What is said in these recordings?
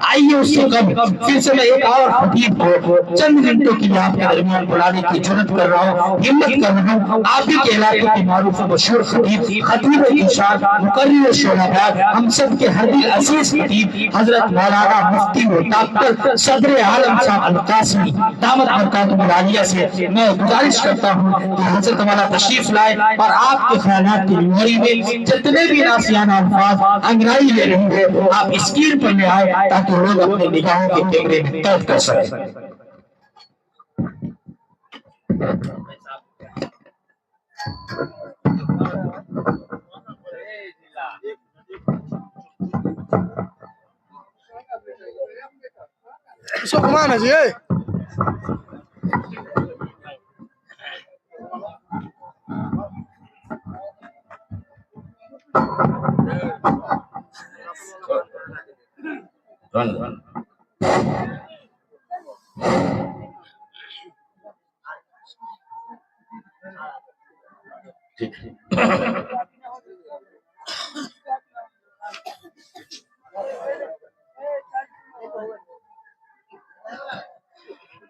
आइए उससे कम फिर से मैं एक और खतीब को चंद मिनटों के लिए आपके दरमियान बुलाने की जरूरत कर रहा हूँ, हिम्मत कर रहा हूँ। आप ही के इलाके के मारूफ मशहूर खतीब खतीब इरशाद मुकर्रिर शोलाबाद हम सब के हर दिल अजीज खतीब हजरत मौलाना मुफ्ती व डॉक्टर सदर आलम साहब अल कासमी दामत बरकातुहुल आलिया से मैं गुजारिश करता हूँ कि हजरत वाला तशरीफ लाए और आपके ख्यालात की मेमोरी में जितने भी नासियाना अल्फाज अंगराई ले रहे हैं आप स्क्रीन पर ले आए ताकि लोग अपने निगाहों के कैमरे में कैद कर सकें। Eso kemana sih?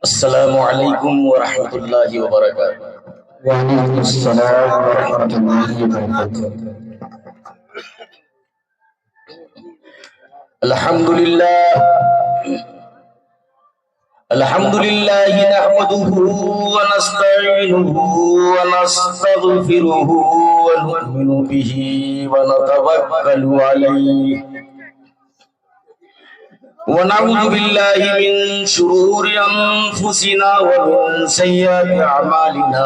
अस्सलामु अलैकुम व रहमतुल्लाहि व बरकातुहू। वालेकुम अस्सलाम व रहमतुल्लाहि व बरकातुहू। अल्हम्दुलिल्लाह नहमदुहु व नस्तईनुहु व नस्तगफिरुहु व नु'मिनु बिही व नतवक्कलु अलैहि व नऊज़ु बिल्लाहि मिन शुरूरि अनफुसिना व मिन सय्यिआति अमालिना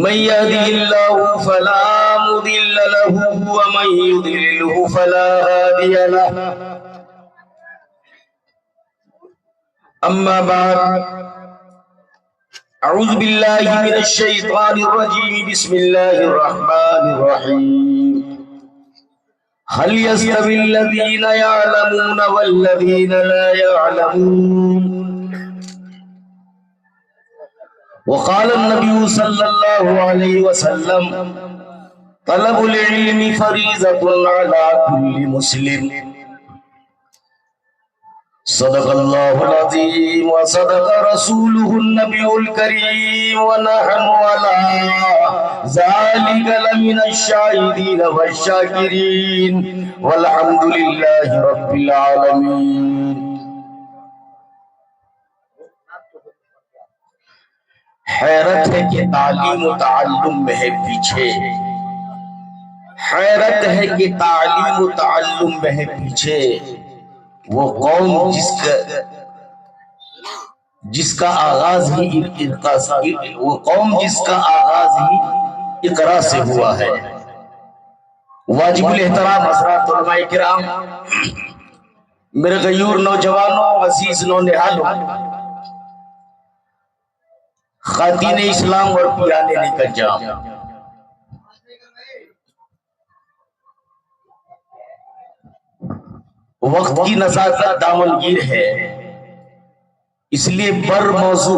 मन यहदिहिल्लाहु फला मुदिल्ल लहु व मन युद्लिलहु फला हादिय लहु। अम्मा बाद अऊज़ु बिल्लाहि मिनश शैतानिर रजीम बिस्मिल्लाहिर रहमानिर रहीम। हल यस्तविल लज़ीना यअलमून वल लज़ीना ला यअलमून। वक़ाल अन्नबी सल्लल्लाहु अलैहि वसल्लम तलबुल इल्मी फरीज़तुन अला कुल्लि मुस्लिम। सदक़ल्लाहुल अज़ीम व सदक़ रसूलुहुन नबियुल करीम व नहनु अला ज़ालिका लमिनश शाहिदीन वश्शाकिरीन वल्हम्दुलिल्लाहि रब्बिल आलमीन। हैरत है कि तालीम व ताल्लुम में है पीछे, हैरत है कि तालीम व ताल्लुम में है पीछे वो कौम जिसका आगाज ही इक़रा से हुआ है। वाजिबुल एहतराम हज़रात उलमाए किराम, मेरे गयूर नौजवानों, अजीज नौनिहालों, खातीन इस्लाम और पियाने निकल जाम, वक्त की नज़ाकत दामनगीर है, इसलिए बर मौजू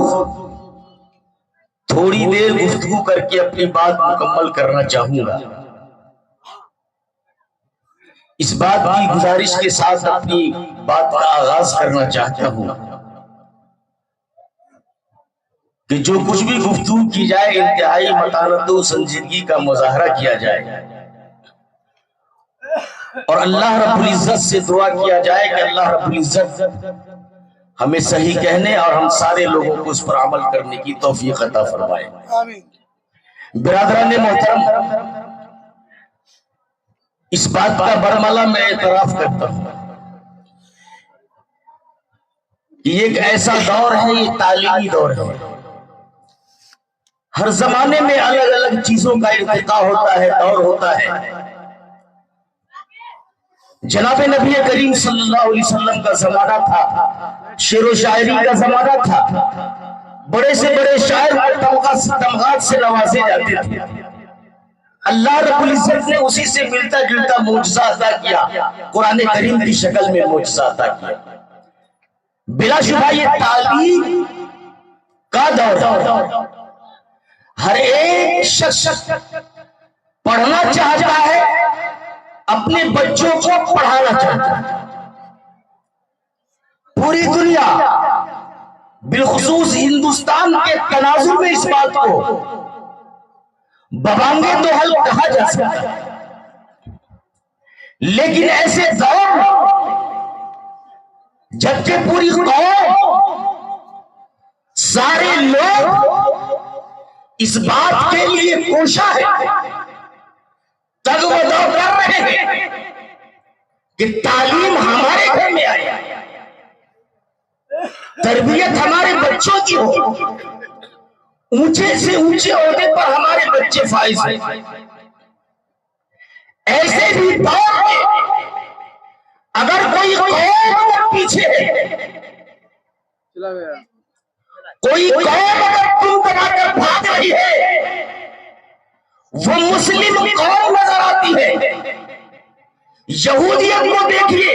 थोड़ी देर गुफ्तगू करके अपनी बात मुकम्मल करना चाहूंगा। इस बात की गुजारिश के साथ अपनी बात का आगाज करना चाहता हूं कि जो कुछ भी गुफ्तगू की जाए इंतहाई मतानत व संजीदगी का मुजाहरा किया जाए और अल्लाह रब्बुल इज्जत से दुआ किया जाए कि अल्लाह रब्बुल इज्जत हमें सही कहने और हम सारे लोगों को उस पर अमल करने की तौफीक अता फरमाए। बिरादरान मोहतरम, इस बात का बरमला मैं एतराफ करता हूं कि एक ऐसा दौर है, ये तालीमी दौर है। हर जमाने में अलग अलग चीजों का इर्तिका होता है, दौर होता है। जनाब नबी करीम सल्लल्लाहु अलैहि वसल्लम का जमाना था, शेरो शायरी का जमाना था, बड़े से बड़े शायर तमगात से नवाजे जाते थे। अल्लाह रब्बुल इज्जत ने उसी से मिलता जुलता मौजज़ा अता किया, कुरान करीम की शक्ल में मौजज़ा अता किया। बिलाशुबा ये तालीम का दौर, हर एक शख्स पढ़ना चाहता है अपने बच्चों को पढ़ाना चाहता है। पूरी दुनिया बिलखुसूस हिंदुस्तान के तनाजुर में इस बात को बवांगे तो हल कहा जा सकता है, लेकिन ऐसे दौर जबकि पूरी कौम, सारे लोग इस बात के लिए कोशा है, तगवदौ कर रहे हैं कि तालीम हमारे घर में आए, तरबियत हमारे बच्चों की हो, ऊंचे से ऊंचे ओहदे पर हमारे बच्चे फाइज हैं। ऐसे भी दौर में अगर कोई कौम पीछे है, कोई कौम अगर तुम बनाकर भाग रही है, वो मुस्लिम कौम नजर आती है। यहूदियत को देखिए,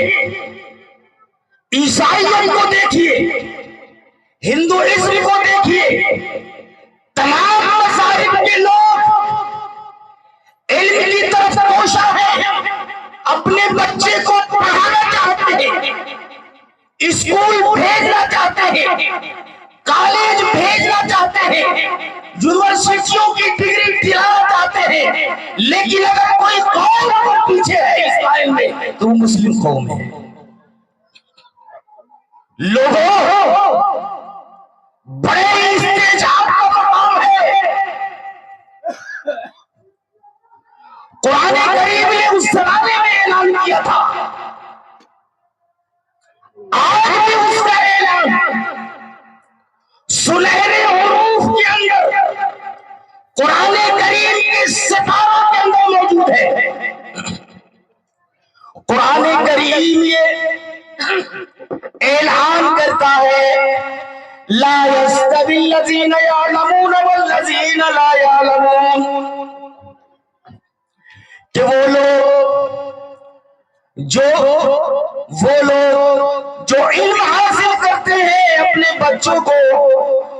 ईसाइयत को देखिए, हिंदुइज्म को देखिए, तमाम मज़ाहिब के लोग इल्म की तरफ कोशा है, अपने बच्चे को पढ़ाना चाहते हैं, स्कूल भेजना चाहते हैं, कॉलेज भेजना चाहते हैं, यूनिवर्सिटियों की डिग्री दिलाना चाहते हैं, लेकिन अगर कोई कौम पीछे है इस लाइन में तो वो मुस्लिम कौम है। लोगों, बड़े इस्तेजाब का मकाम है। कुरान करीम ने उस जमाने में ऐलान किया था, आज भी उसका ऐलान सुनहरे हुरूफ के अंदर कुरान करीम के सितारों के अंदर मौजूद है। कुरान करीम ये ऐलान करता है, ला यस्तविल्लज़ीना यअलमून वल्लज़ीना ला यअलमून, कि वो लोग जो इल्म हासिल करते हैं, अपने बच्चों को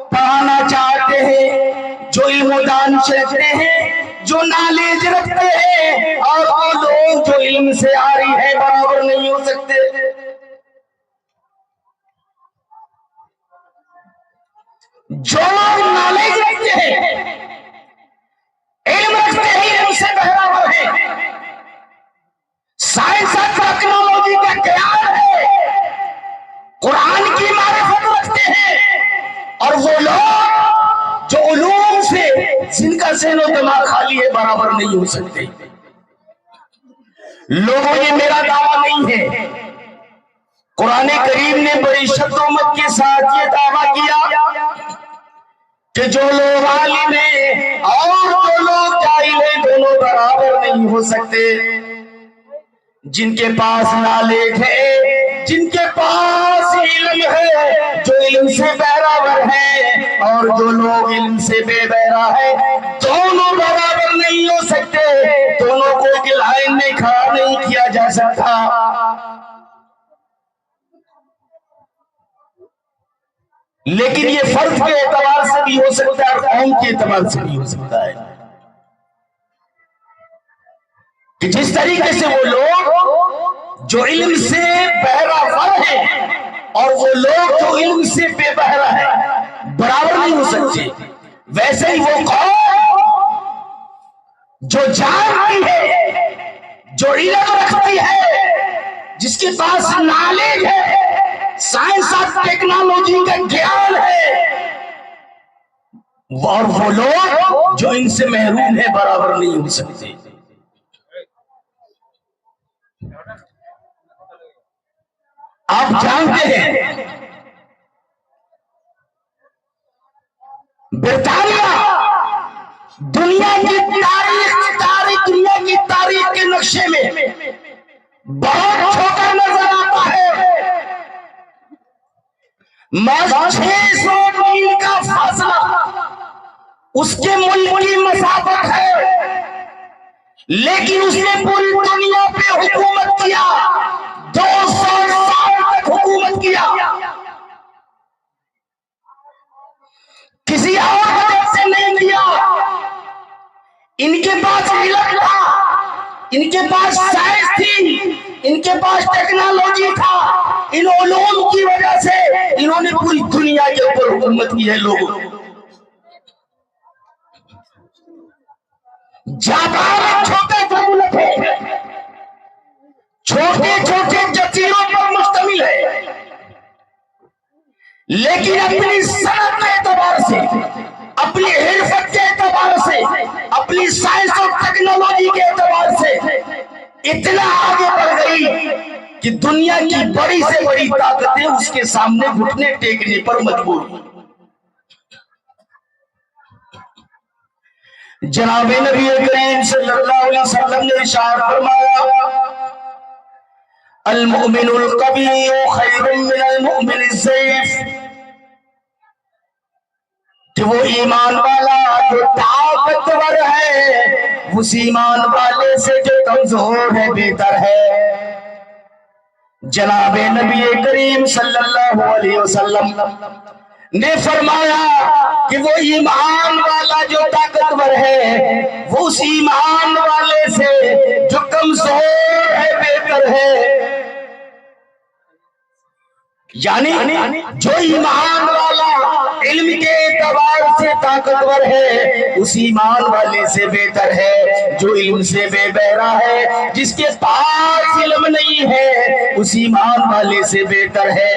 पढ़ाना चाहते हैं, जो इल्म दानिश रखते हैं, जो नॉलेज रखते हैं, और वो लोग जो इल्म से आरी है बराबर नहीं हो सकते। जो लोग नॉलेज रखते हैं, इल्म रखते हैं, इल्म से बराबर है, साइंस और टेक्नोलॉजी का ज्ञान है, कुरान की मारिफत रखते हैं, और वो लोग जो उलूम से जिनका ज़हन और दिमाग खाली है बराबर नहीं हो सकते। लोगों, ये मेरा दावा नहीं है, कुरान करीम ने बड़ी शद्दोमत के साथ ये दावा किया कि जो लोग आलिम हैं और जो लोग जाहिल हैं दोनों बराबर नहीं हो सकते। जिनके पास नॉलेज है, जिनके पास इल्म है, जो इल्म से बराबर है, और जो लोग इल्म से बेबहरा है, दोनों बराबर नहीं हो सकते। दोनों को एक लाइन में खड़ा नहीं किया जा सकता। लेकिन ये फर्ज के एतबार से भी हो सकता है और कौम के एतबार से भी हो सकता है कि जिस तरीके से वो लोग जो इल्म से बहरावर है और वो लोग जो इल्म से बेबहरा है बराबर नहीं हो सकते, वैसे ही वो कौम जो जानती है, जो इल्म रखती है, जिसके पास नॉलेज है, साइंस और टेक्नोलॉजी का ज्ञान है, और वो लोग जो इनसे महरूम है बराबर नहीं हो सकते। आप जानते हैं ब्रिटानिया दुनिया की तारीख के नक्शे में बहुत छोटा नजर आता है। महज 600 मील का फासला उसके मुल्क की मसाफत है, लेकिन उसने पूरी दुनिया पे हुकूमत किया, 200 साल तक हुकूमत किया। किसी और वजह से नहीं किया। इनके पास इल्म था, इनके पास साइंस थी, इनके पास टेक्नोलॉजी था। इन उलूम की वजह से इन्होंने पूरी दुनिया के ऊपर हुकूमत की है। लोगों जापान छोटे से मुल्क है, छोटे छोटे जजीरों पर मुश्तमिल है, लेकिन अपनी सनत के एतबार से, अपनी हिरफत के एतबार से, अपनी साइंस और टेक्नोलॉजी के एतबार से इतना आगे बढ़ गई कि दुनिया की बड़ी से बड़ी ताकतें उसके सामने घुटने टेकने पर मजबूर हुई। जनाब नबी करीम सल्लल्लाहु अलैहि वसल्लम ने इरशाद फरमाया, अल मुमिनुल कविय्यु खैरुम मिनल मुमिनिज़ ज़ईफ़, कि वो ईमान वाला जो ताकतवर है उस ईमान वाले से जो कमजोर है बेहतर है। जनाब नबी करीम सल्लल्लाहु अलैहि वसल्लम ने फरमाया कि वो ईमान वाला जो ताकतवर है वो उस ईमान वाले से जो कमजोर है बेहतर है। यानी जो ईमान वाला इल्म के एतबार से ताकतवर है उस ईमान वाले से बेहतर है जो इल्म से बेबहरा है। जिसके पास इल्म नहीं है उस ईमान वाले से बेहतर है।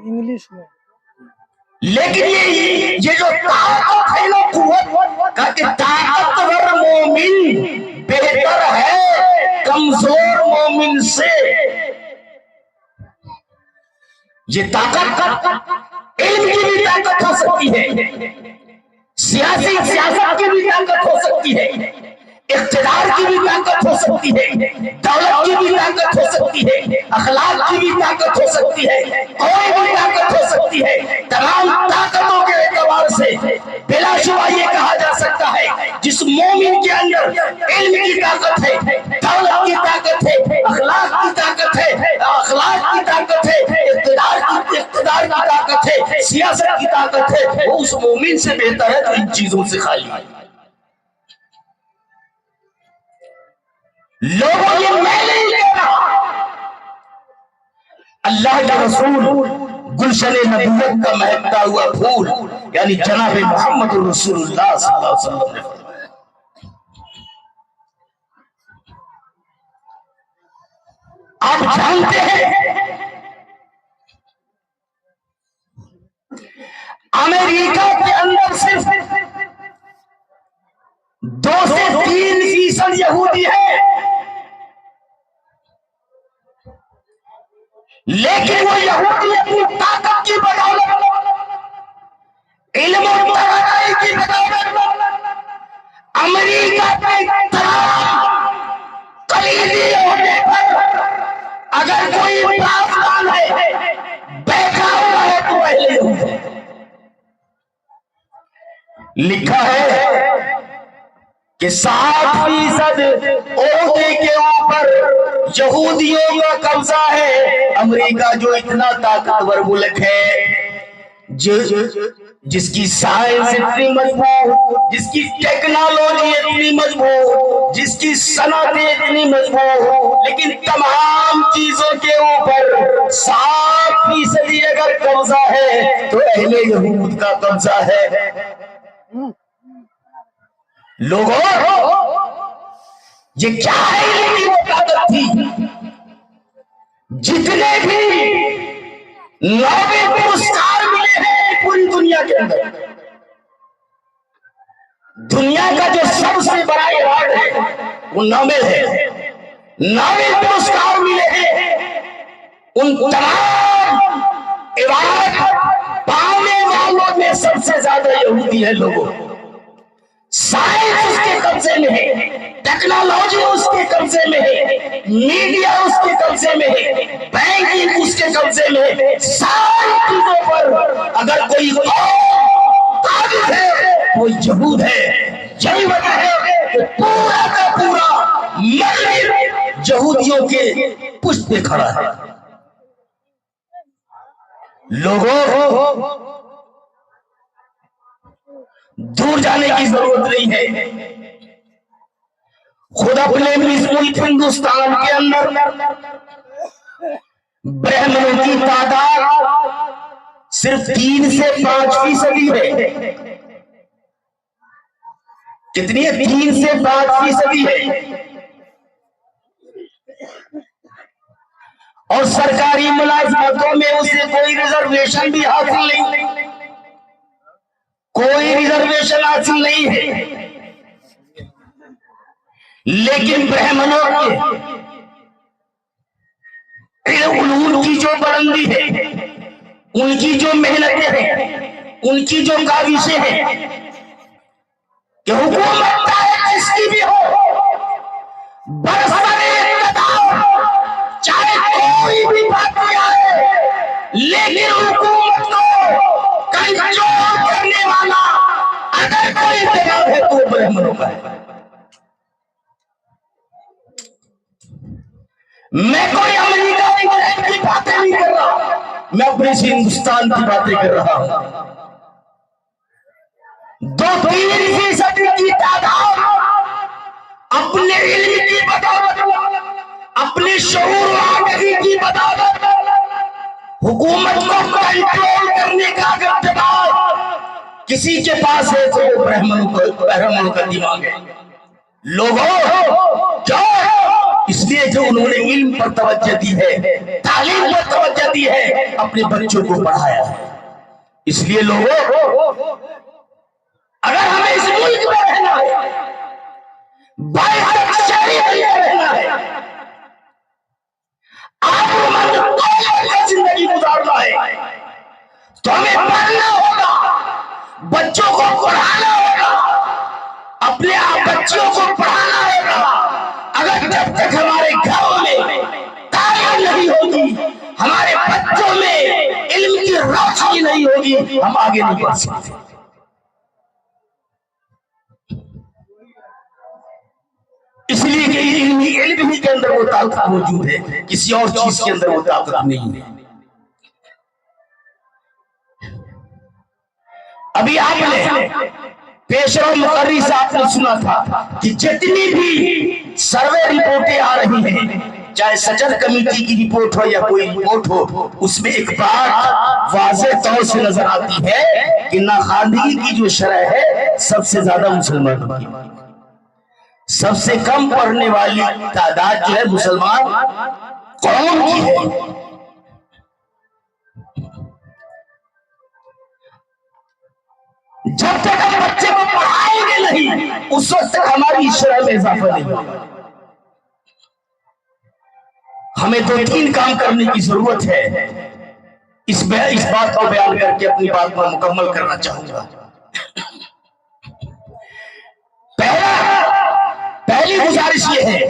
इंग्लिश में। लेकिन ये जो ताकत है ना, कुव्वत का, कि ताकतवर मोमिन बेहतर है कमजोर मोमिन से। ये ताकत इल्म की भी ताकत हो सकती है, सियासत की भी ताकत हो सकती है, इख्तिदार की भी ताकत हो सकती है, दौलत की भी ताकत हो सकती है, अखलाक की भी ताकत हो सकती है, कोई भी ताकत हो सकती है। तमाम ताकतों के एतबार से बिलाशुबा ये कहा जा सकता है जिस मोमिन के अंदर इल्म की ताकत है, दौलत की ताकत है, अखलाक की ताकत है, अखलाक की ताकत है, इख्तिदार की ताकत है, सियासत की ताकत है, वो उस मोमिन से बेहतर है जो इन चीजों से खाली है। लोगों ये मैं नहीं कह रहा, अल्लाह के रसूल गुलशन नबूवत का महकता हुआ फूल यानी जनाब मोहम्मद रसूलुल्लाह सल्लल्लाहु अलैहि वसल्लम ने फरमाया। आप जानते हैं अमेरिका के अंदर सिर्फ 2 से 3% यहूदी है, लेकिन वो यहूदी अपनी ताकत की बदौलत, इल्म और तवानाई की बदौलत अमेरिका के तमाम कलीदी होने पर अगर कोई प्रावधान है बैठा हुआ है तो पहले होगा। लिखा है कि 60% ओहदे के ऊपर यहूदियों का कब्जा है। अमेरिका जो इतना ताकतवर मुल्क है, जिसकी साइंस इतनी मजबूत, जिसकी टेक्नोलॉजी इतनी मजबूत, जिसकी सनतें इतनी मजबूत, लेकिन तमाम चीजों के ऊपर 60% अगर कब्जा है तो अहले यहूद का कब्जा है। लोगों ये क्या है, इनकी वो ताकत थी। जितने भी नोबेल पुरस्कार मिले हैं पूरी दुनिया के अंदर, दुनिया का जो सबसे बड़ा अवार्ड है वो नोबेल है। नोबेल पुरस्कार मिले हैं, उन तमाम अवार्ड पाने वालों में सबसे ज्यादा यहूदी है। लोगों साइंस उसके कब्जे में है, टेक्नोलॉजी उसके कब्जे में है, मीडिया उसके कब्जे में है, बैंकिंग उसके कब्जे में है। सारी चीजों पर अगर कोई काबिज है वो यहूद है। यही वजह है कि पूरा का पूरा मगरिब यहूदियों के पुष्ट पे खड़ा है। लोगों दूर जाने की जरूरत नहीं है। खुद अपने इस मुल्क हिंदुस्तान के अंदर ब्राह्मणों की तादाद सिर्फ 3 से 5% है। कितनी है? 3 से 5% है। और सरकारी मुलाजमतों में उसे कोई रिजर्वेशन भी हासिल नहीं, कोई रिजर्वेशन हासिल नहीं है। लेकिन ब्राह्मणों के उलूम की जो बुलंदी है, उनकी जो मेहनतें हैं, उनकी जो काविशें हैं, कि हुकूमत चाहे जिसकी भी हो, चाहे कोई भी पार्टी आए, लेकिन हुकूमत को कंट्रोल करने वाला अगर कोई जवाब है तो ब्राह्मणों का है। मैं कोई अमेरिका इंग्लैंड की बातें नहीं कर रहा, मैं अपने हिंदुस्तान की बातें कर रहा हूं। 2-3% की तादाद अपने इल्म की बदौलत, अपने शऊर आगाही की बदौलत हुकूमत को कंट्रोल करने का इक़्तिदार किसी के पास है तो वो ब्राह्मणों का दिमाग है। लोगों क्यों? इसलिए जो उन्होंने इल्म पर तवज्जो दी है, तालीम पर तवज्जो दी है, अपने बच्चों को पढ़ाया है। इसलिए लोगों, अगर हमें इस मुल्क में रहना है, रहना है, जिंदगी गुजारना है, तो हमें पढ़ना होगा, बच्चों को पढ़ाना होगा, अपने आप बच्चों को पढ़ाना होगा। अगर जब तक हमारे घरों में तालीम नहीं होगी, हमारे बच्चों में इल्म की रोशनी नहीं होगी, हम आगे नहीं बढ़ सकते। इसलिए कि इल्म ही के अंदर वो ताकत मौजूद है, किसी और चीज के अंदर वो ताकत नहीं है। अभी आपने पेशवा मुकर्री साहब ने सुना था कि जितनी भी सर्वे रिपोर्टें आ रही हैं, चाहे सचर कमेटी की रिपोर्ट हो या कोई रिपोर्ट हो, उसमें एक बात वाज़ेह तौर से नजर आती है कि नाखानगी की जो शरह है सबसे ज्यादा मुसलमानों की, सबसे कम पढ़ने वाली तादाद जो है मुसलमान कौम की है। जब तक हम बच्चे को पढ़ाएंगे नहीं, उस वक्त तक हमारी शरह में इजाफा नहीं होगा। हमें 2-3 काम करने की जरूरत है। इस बात को बयान करके अपनी बात को मुकम्मल करना चाहूंगा। पहली गुजारिश ये है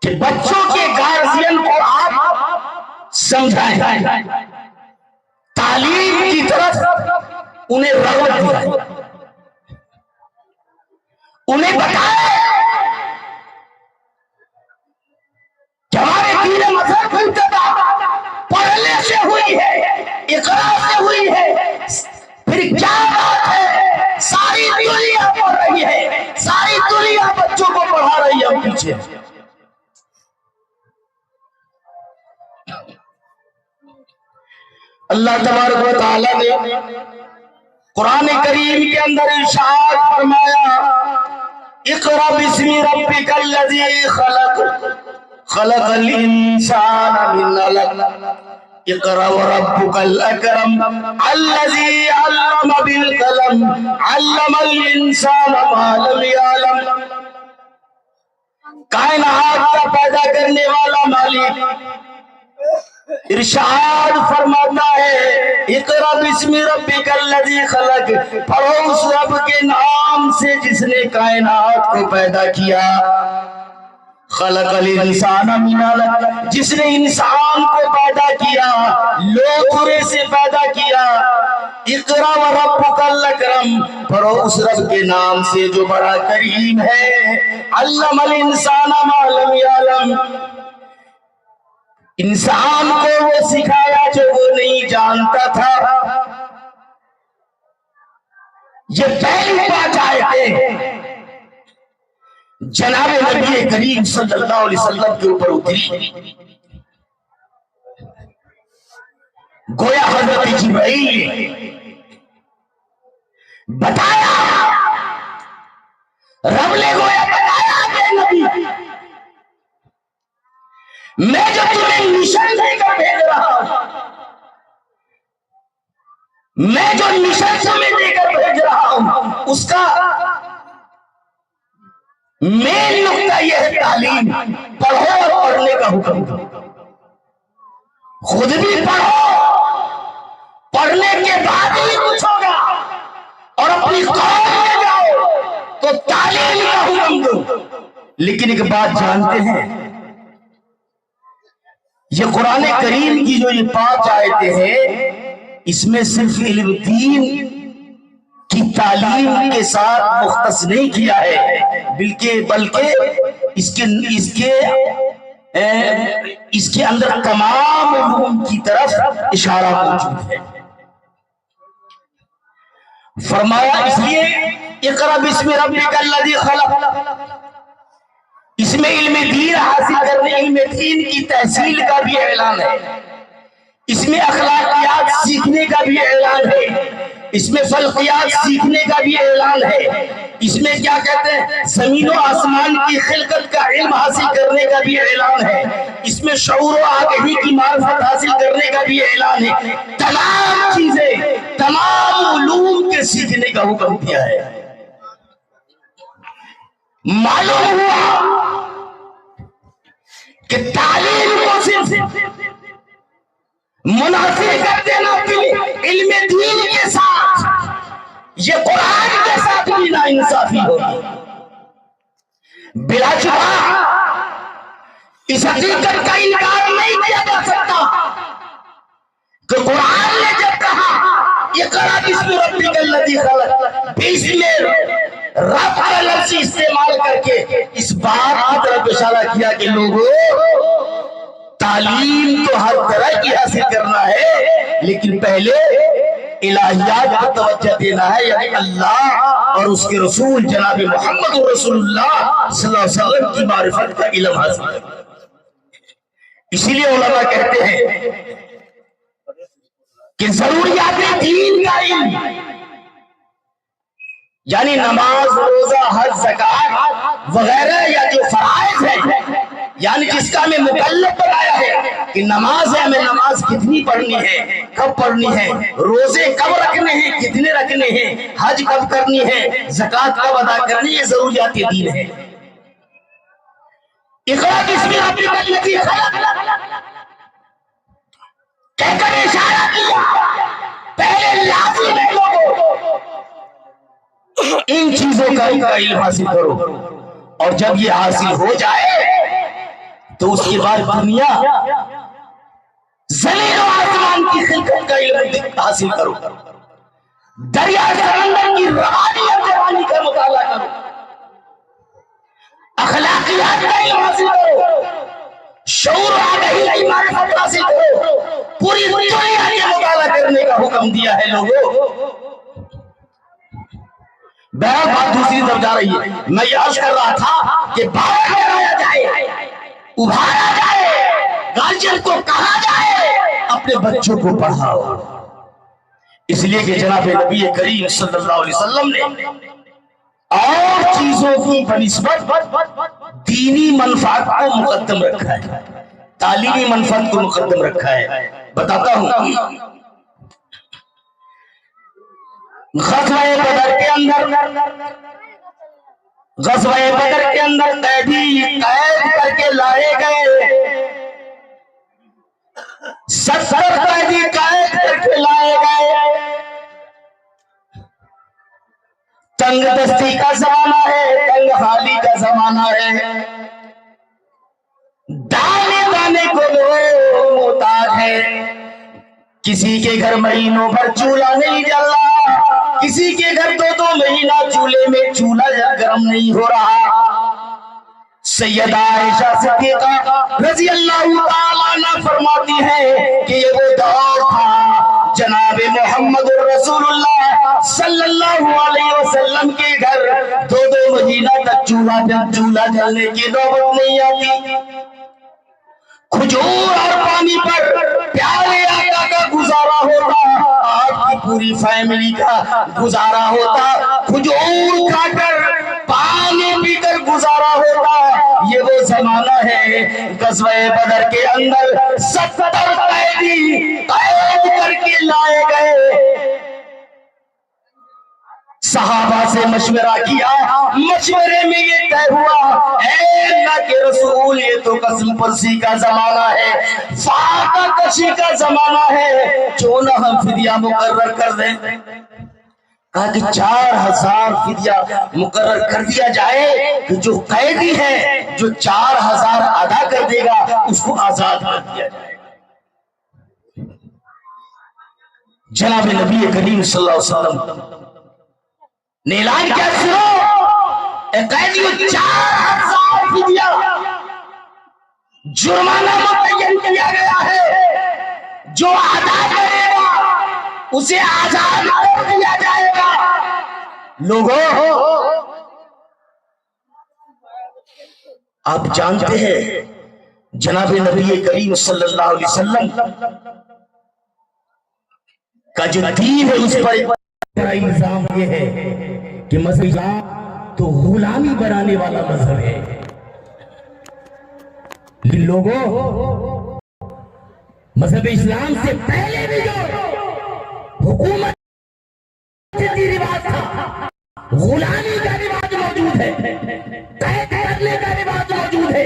कि बच्चों के गार्जियन को आप समझाएं, तालीम की तरफ उन्हें रग़बत दिलाएं, उन्हें बताएं कि हमारे दीन मज़हब की इब्तिदा पढ़ने से हुई है, इक़रा से हुई है। फिर क्या बात है, सारी दुनिया पढ़ रही है, सारी दुनिया बच्चों को पढ़ा रही है, हम पीछे। अल्लाह तबारक व तआला ने कुरान करीम के अंदर इरशाद फरमाया, इक़रा बिस्मि रब्बिकल लज़ी खलक़, खलक़ल इंसाना मिन अलक़, इक़रा व रब्बुकल अकरम, अल्लज़ी अल्लम बिल कलम, अल्लमल इंसाना मा लम यअलम। कायनात का पैदा करने वाला मालिक इरशाद फरमाता है, इक़रा बिस्मि रब्बिकल लज़ी खलक़, पढ़ो उस रब के नाम से जिसने कायनात को पैदा किया। खलक़ल इंसाना मिन अलक़, जिसने इंसान को पैदा किया, लोथरे से पैदा किया। इक़रा व रब्बुकल अकरम, पढ़ो उस रब के नाम से जो बड़ा करीम है। अल्लमल इंसाना मा लम यअलम, इंसान को वो सिखाया जो वो नहीं जानता था। ये पहली बात आयतें जनाब नबी करीम सल्लल्लाहु अलैहि वसल्लम के ऊपर उतरी। गोया हजरत जिब्राइल ने बताया, रब ने गोया बताया कि नबी, मैं जो तुम्हें मिशन देकर भेज रहा हूं, मैं जो मिशन तुम्हें देकर भेज रहा हूं, उसका मेन नुक्ता यह है तालीम। पढ़ो और पढ़ने का हुक्म दो। खुद भी पढ़ो, पढ़ने के बाद ही कुछ होगा, और अपनी कौम में जाओ तो तालीम का हुक्म दो। लेकिन एक बात जानते हैं, ये कुरान करीम की जो ये 5 आयतें हैं, इसमें सिर्फ इल्म दीन की तालीम के साथ मुख्तस नहीं किया है, बल्कि इसके अंदर तमाम उलूम की तरफ इशारा मौजूद है। फरमाया इसलिए इक़रा बिस्मि रब्बिकल्लज़ी खलक़, इसमें इल्म दीन हासिल करने, इल्म दीन की तहसील का भी ऐलान है, इसमें अखलाकियात सीखने का भी ऐलान है, इसमें फल्कियात सीखने का भी ऐलान है, इसमें क्या कहते हैं जमीन और आसमान की खिलकत का इल्म हासिल करने का भी ऐलान है, इसमें शऊर और आगाही की मार्फत हासिल करने का भी ऐलान है। तमाम चीजें, तमाम उलूम के सीखने का हुक्म दिया है। मालूम हुआ कि तालीम को सिर्फ मुनासिब कर देना इल्म दीन के साथ, ये कुरान के साथ भी नाइंसाफी होगी। बिलाशुबह इस हकीकत का इनकार नहीं किया जा सकता कि कुरान ने जब कहा इक़रा बिस्मि रब्बिकल्लज़ी खलक़, इसमें रब का लफ्ज़ इस्तेमाल करके इस बात की तरफ इशारा किया कि लोगों, तालीम तो हर तरह की हासिल करना है, लेकिन पहले इलाहियात पर तवज्जो देना है, यानी अल्लाह और उसके रसूल जनाब मोहम्मद रसूलुल्लाह सल्लल्लाहु अलैहि वसल्लम की मारिफत का इल्म हासिल करना। इसीलिए उलमा कहते हैं कि जरूरियात दीन का इल्म, यानी नमाज, रोजा, हज, ज़कात वगैरह या जो फराइज है, यानी जिसका हमें मुकल्लफ बनाया है कि नमाज है, हमें नमाज कितनी पढ़नी है, कब पढ़नी है, रोजे कब रखने हैं, कितने रखने हैं, हज कब करनी है, ज़कात कब अदा करनी है, जरूरियात दीन है। इक़रा बिस्मि रब्बिकल्लज़ी खलक़ कहकर इशारा किया, पहले लाज़िम है लोगों इन चीजों का इल्म हासिल करो, और जब ये हासिल हो जाए तो उसके बाद दुनिया, ज़मीन और आसमान की खिलकत का इल्म हासिल करो, दरिया समंदर की रवानी का मुताला करो, अखलाकियात का इल्म हासिल करो, शऊर आगाही की मारिफत हासिल करो, पूरी दुनिया के मुताला करने का हुक्म दिया है लोगों। बहरहाल बात दूसरी तरफ जा रही है। मैं ये अर्ज कर रहा था कि बाहर कराया जाए, उभारा जाए, गार्जियन को कहा जाए अपने बच्चों को पढ़ाओ, इसलिए कि जनाब नबी करीम सल्लल्लाहु अलैहि वसल्लम ने और चीजों की बनिस्बत दीनी मनफात को मुकद्दम रखा है, तालीमी मनफात को मुकद्दम रखा है। बताता हूं, ग़ज़वा बदर के अंदर कैदी कैद करके लाए गए, 70 कैदी कैद करके लाए गए। तंग दस्ती का जमाना है, तंग हाली का जमाना है, दाने दाने को लोग मोहताज है। किसी के घर महीनों भर चूल्हा नहीं जल रहा, किसी के घर 2-2 महीना चूल्हे में चूल्हा गर्म नहीं हो रहा। सैयदा आयशा सिद्दीक़ा रज़ी अल्लाहु ताला अन्हा फरमाती है कि ये वो दौर था जनाब मोहम्मद रसूलुल्लाह सल्लल्लाहु अलैहि वसल्लम के घर 2-2 महीना तक चूल्हा जलने की नौबत नहीं आती। खजूर और पानी पर प्यारे आका का गुजारा होता, आपकी पूरी फैमिली का गुजारा होता। खजूर खाकर पानी पीकर गुजारा होता। ये वो जमाना है गज़वे बदर के अंदर 70 कैदी कैद करके लाए गए। सहाबा से मशवरा किया, मशवरे में ये तय हुआ, ऐ अल्लाह के रसूल, ये तो कसम परसी का जमाना है, फाका कशी का जमाना है, क्यों ना हम फिदिया मुकर्रर कर दें। कहा कि 4000 फिदिया मुकर्रर कर दिया जाए कि जो कैदी है जो 4000 अदा कर देगा उसको आजाद कर दिया जाएगा। जनाब नबी करीम सल्लल्लाहु अलैहि वसल्लम ने ऐलान किया, सुनो, कैदियों 4000 फिदिया जुर्माना मुतय्यन किया गया है, जो अदा करेगा उसे आजाद कर दिया जाएगा। लोगों, आप जानते हैं जनाब नबी करीम सल्लल्लाहु अलैहि वसल्लम का जो दीन है उस पर बड़ा इल्जाम ये है कि मजहब इस्लाम तो गुलामी बनाने वाला मजहब है। लोगों, मजहब इस्लाम से पहले भी जो हुकूमत रिवाज था, गुलामी का रिवाज मौजूद है, कैद करने का रिवाज मौजूद है,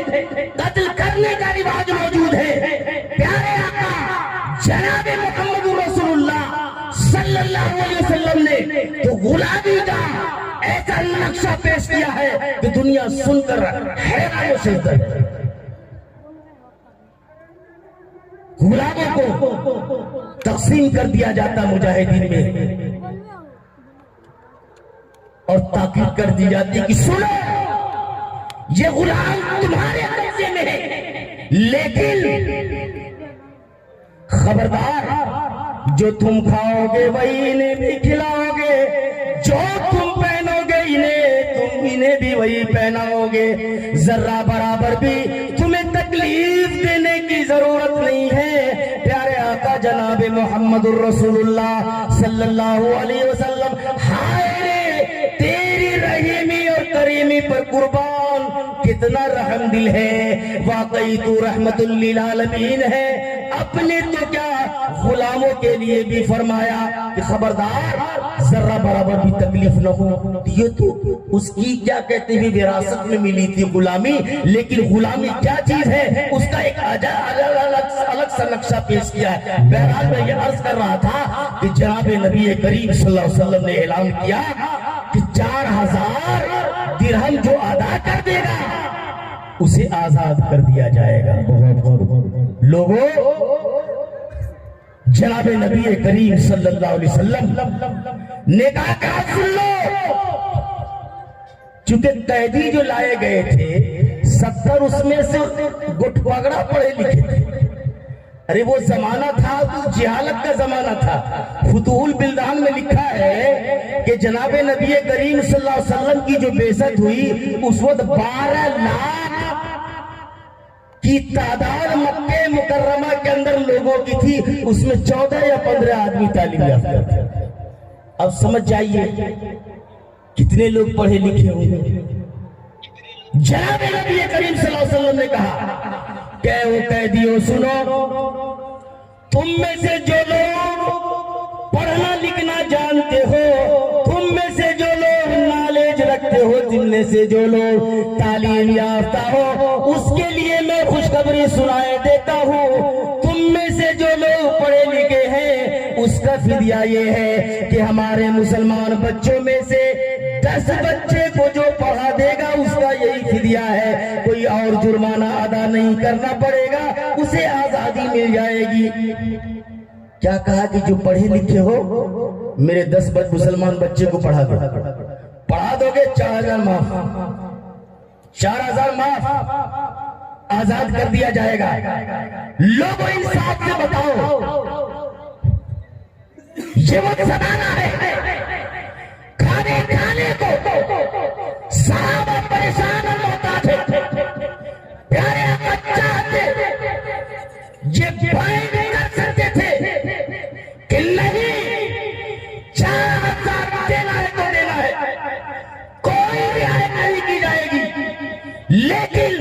कत्ल करने का रिवाज मौजूद है। प्यारे आका जनाब मोहम्मद रसूलुल्लाह सल्लल्लाहु अलैहि वसल्लम ने तो गुलामी का ऐसा नक्शा पेश किया है कि दुनिया सुनकर हैरान हो सकती है। गुलामों को तकसीम कर दिया जाता मुजाहिदीन में और ताकीद कर दी जाती कि सुनो, ये गुलाम तुम्हारे कब्जे में है, लेकिन खबरदार, जो तुम खाओगे वही इन्हें भी खिलाओगे, जो तुम पहनोगे इन्हें भी वही पहनाओगे। जरा बराबर भी तुम्हें तकलीफ देने की जरूरत नहीं है। प्यारे आका जनाब मोहम्मद रसूलुल्लाह सल्लल्लाहु अलैहि वसल्लम, हाय रे तेरी रहीमी और करीमी पर कुर्बान, कितना रहम दिल है, वाकई तू रहमतुल लिल आलमीन है। अपने तो क्या गुलामों के लिए भी फरमाया कि खबरदार, जरा बराबर भी तकलीफ न हो। ये तो उसकी क्या कहते हैं विरासत में मिली थी गुलामी, लेकिन गुलामी क्या चीज है उसका एक अलग सा नक्शा पेश किया है। बहरहाल मैं ये अर्ज कर रहा था कि जनाब नबी करीम सल्लल्लाहु अलैहि वसल्लम ने ऐलान किया कि 4000 दिरहम जो अदा कर देगा उसे आजाद कर दिया जाएगा। लोगों, जनाब नबी करीम सल्लल्लाहु अलैहि वसल्लम ने कहा, सुन लो, चूंकि कैदी जो लाए गए थे 70 उसमें से गुटपगड़ा पढ़े लिखे थे। अरे वो जमाना था तो जिहालत का जमाना था। फुतूहुल बिल्दान में लिखा है कि जनाब नबी करीम सल्लल्लाहु अलैहि वसल्लम की जो बेइज्जत हुई उस वक्त 12 लाख की तादाद मक्के मुकर्रमा के अंदर लोगों की थी, उसमें 14 या 15 आदमी तालीम याफ्ता थे। अब समझ जाइए कितने लोग पढ़े लिखे होंगे। जनाब नबी करीम सल्लल्लाहु अलैहि वसल्लम ने कहा, क्या वो कैदियों सुनो, तुम में से जो लोग पढ़ना लिखना जानते हो, तुम में से जो लोग नॉलेज रखते हो, जिनमें से जो लोग तालीम याफ्ता हो, उसके लिए मैं खुशखबरी सुनाए देता हूँ। तुम में से जो लोग पढ़े लिखे हैं उसका फिदिया ये है कि हमारे मुसलमान बच्चों में से 10 बच्चे को जो पढ़ा देगा उसका यही फिदिया है, कोई और जुर्माना अदा नहीं करना पड़ेगा, उसे आजादी मिल जाएगी। क्या कहा कि जो पढ़े लिखे हो मेरे 10 मुसलमान बच्चे को पढ़ा दोगे 4000 माफ, 4000 माफ, आजाद कर दिया जाएगा। लोगों इंसाफ से बताओ, ये वो जमाना है खाने खाने को साहबा परेशान होता थे, प्यारे बच्चा थे, ये बात कर सकते थे कि नहीं 4000 देना है तो देना है, कोई रियायत नहीं की जाएगी। लेकिन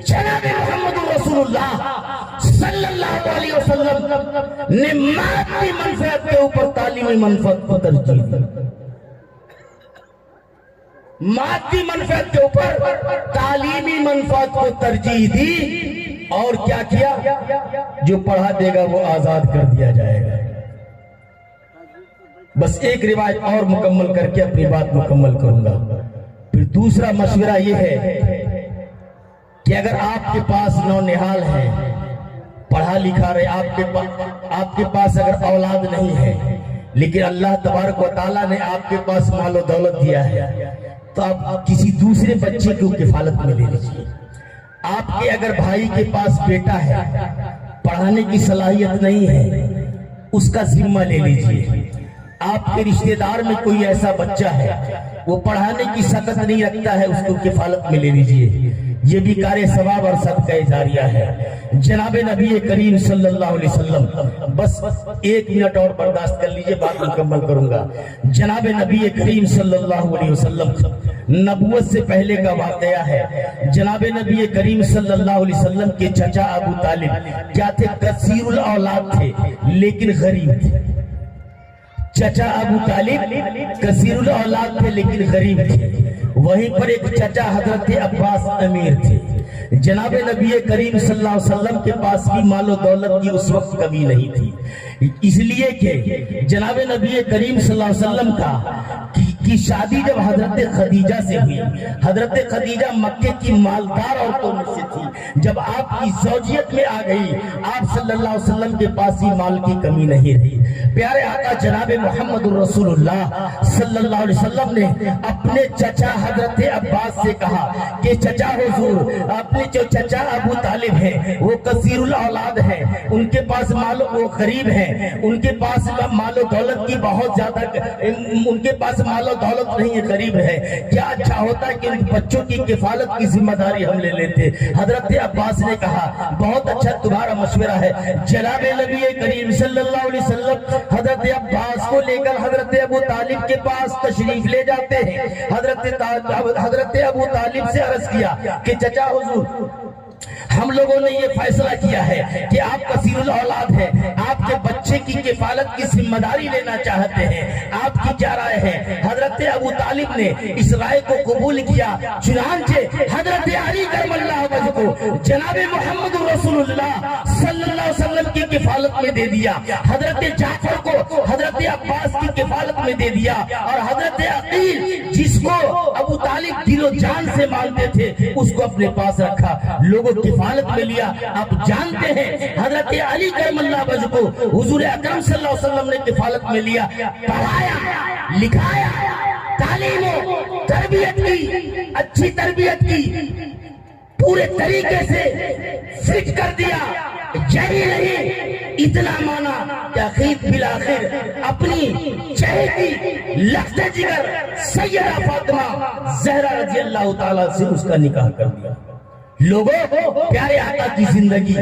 जनाबे मोहम्मद रसूलुल्लाह सल्लल्लाहु अलैहि वसल्लम ने मादी मनफियत के ऊपर तालीमी मनफियत को तरजीह दी। मादी मनफियत के ऊपर तालीमी मनफियत को तरजीह दी और क्या किया, जो पढ़ा देगा वो आजाद कर दिया जाएगा। बस एक रिवायत और मुकम्मल करके अपनी बात मुकम्मल करूंगा। फिर दूसरा मशवरा यह है कि अगर आपके पास नौनिहाल है, पढ़ा लिखा रहे, आपके पास अगर औलाद नहीं है, लेकिन अल्लाह तबारक व तआला ने आपके पास मालो दौलत दिया है, तो आप किसी दूसरे बच्चे को किफालत में ले लीजिए। आपके अगर भाई के पास बेटा है, पढ़ाने की सलाहियत नहीं है, उसका जिम्मा ले लीजिए। आपके रिश्तेदार में कोई ऐसा बच्चा है, वो पढ़ाने की सकत नहीं रखता है, उसको किफालत में ले लीजिए। ये भी कार्य सवाब और सदका जारिया है। जनाबे नबी करीम सल्लल्लाहु अलैहि वसल्लम, बस 1 मिनट और बर्दाश्त कर लीजिए, बात मुकम्मल करूंगा। जनाबे नबी करीम सल्लल्लाहु अलैहि वसल्लम, नबूवत से पहले का वाकया है। जनाबे नबी करीम सल्लल्लाहु अलैहि वसल्लम के चचा अबू तालिब क्या थे, कसीरुल औलाद थे लेकिन गरीब थे। चचा अबू तालिब कसीरुल औलाद थे लेकिन गरीब थे। वहीं पर एक चचा हजरत अब्बास अमीर थे। जनाबे नबी करीम सल्लल्लाहु अलैहि वसल्लम के पास भी मालो दौलत की उस वक्त कमी नहीं थी, इसलिए कि जनाबे नबी करीम सल्लल्लाहु अलैहि वसल्लम की शादी जब हजरत खदीजा से हुई, हजरत खदीजा मक्के की मालदार औरतों में से थी। जब आपकी ज़ौजियत में आ गई, आप सल्लल्लाहु अलैहि वसल्लम के पास ही माल की कमी नहीं रही। प्यारे आका जनाबे मोहम्मद रसूलुल्लाह सल्लल्लाहु अलैहि वसल्लम ने अपने चचा हजरत अब्बास से कहा कि चचा हुजूर, अपने जो चचा अबू तालिब हैं वो कसीरुल औलाद हैं, उनके पास मालो, वो गरीब हैं, उनके पास मालो दौलत की बहुत ज्यादा, उनके पास मालो दौलत नहीं है, गरीब है। क्या अच्छा होता है कि उन बच्चों की किफालत की जिम्मेदारी हम ले लेते। हजरत अब्बास ने कहा बहुत अच्छा तुम्हारा मशवरा है। जनाबे नबी करीम सल्लल्लाहु अलैहि वसल्लम हजरत अब्बास को लेकर हजरत अबू तालिब के पास तशरीफ ले जाते हैं। हजरत अबू तालिब से अर्ज किया कि चचा हुजूर, हम लोगों ने ये फैसला किया है कि आप कसीरुल औलाद हैं, आपके बच्चे की किफालत की जिम्मेदारी लेना चाहते हैं, आपकी क्या राय है। हजरत अबू तालिब ने इस राय को कबूल किया। चुनांचे हजरत अली करमल्लाहु वजह को जनाबे मोहम्मद रसूलुल्लाह सल्लल्लाहु अलैहि वसल्लम की किफालत में दे दिया। हजरत जाफर को हजरत अब्बास की किफालत में दे दिया। और हजरत अकील, जिसको अबू तालिब दिलो जान से मानते थे, उसको अपने पास रखा, लोगों किफालत में लिया। आप जानते हैं हजरत अली करमल्लाहु वजह को हुजूर अकरम सल्लल्लाहु अलैहि वसल्लम ने किफालत में लिया, पढ़ाया, लिखाया, तालीम तरबियत की, अच्छी तरबियत की, पूरे तरीके से फिट कर दिया। यही नहीं, इतना माना कि आखिर बिलाखिर अपनी चहेती लफ्ज़ जिगर सैयदा फातिमा ज़हरा रज़ी अल्लाह ताला से उसका निकाह कर दिया। लोगों, प्यारे आका की जिंदगी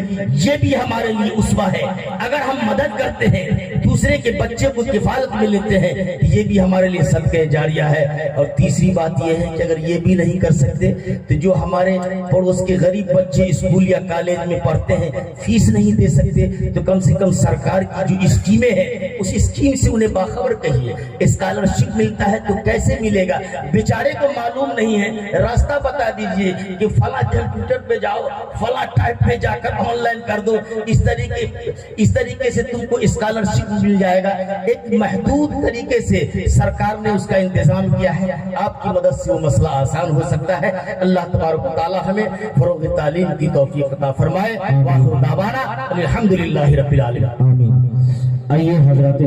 ये भी हमारे लिए उसवा है। अगर हम मदद करते हैं, दूसरे के बच्चे को किफालत में लेते हैं, ये भी हमारे लिए सदका जारिया है। और तीसरी बात ये है कि अगर ये भी नहीं कर सकते तो जो हमारे पड़ोस के गरीब बच्चे स्कूल या कॉलेज में पढ़ते हैं, फीस नहीं दे सकते, तो कम से कम सरकार की जो स्कीमें हैं उस स्कीम से उन्हें बाखबर कहिए। स्कॉलरशिप मिलता है तो कैसे मिलेगा, बेचारे को मालूम नहीं है, रास्ता बता दीजिए कि फला पे जाओ, फला टाइप पे जाकर ऑनलाइन कर दो, इस तरीके से तुमको स्कॉलरशिप मिल जाएगा। एक महदूद तरीके से सरकार ने उसका इंतजाम किया है। आपकी मदद से वो मसला आसान हो सकता है। अल्लाह तबारक व तआला हमें फरोग़ तालीम की तौफीक अता फरमाए। वाखिर दावाना अल्हम्दुलिल्लाहि रब्बिल आलमीन। आइए हजरत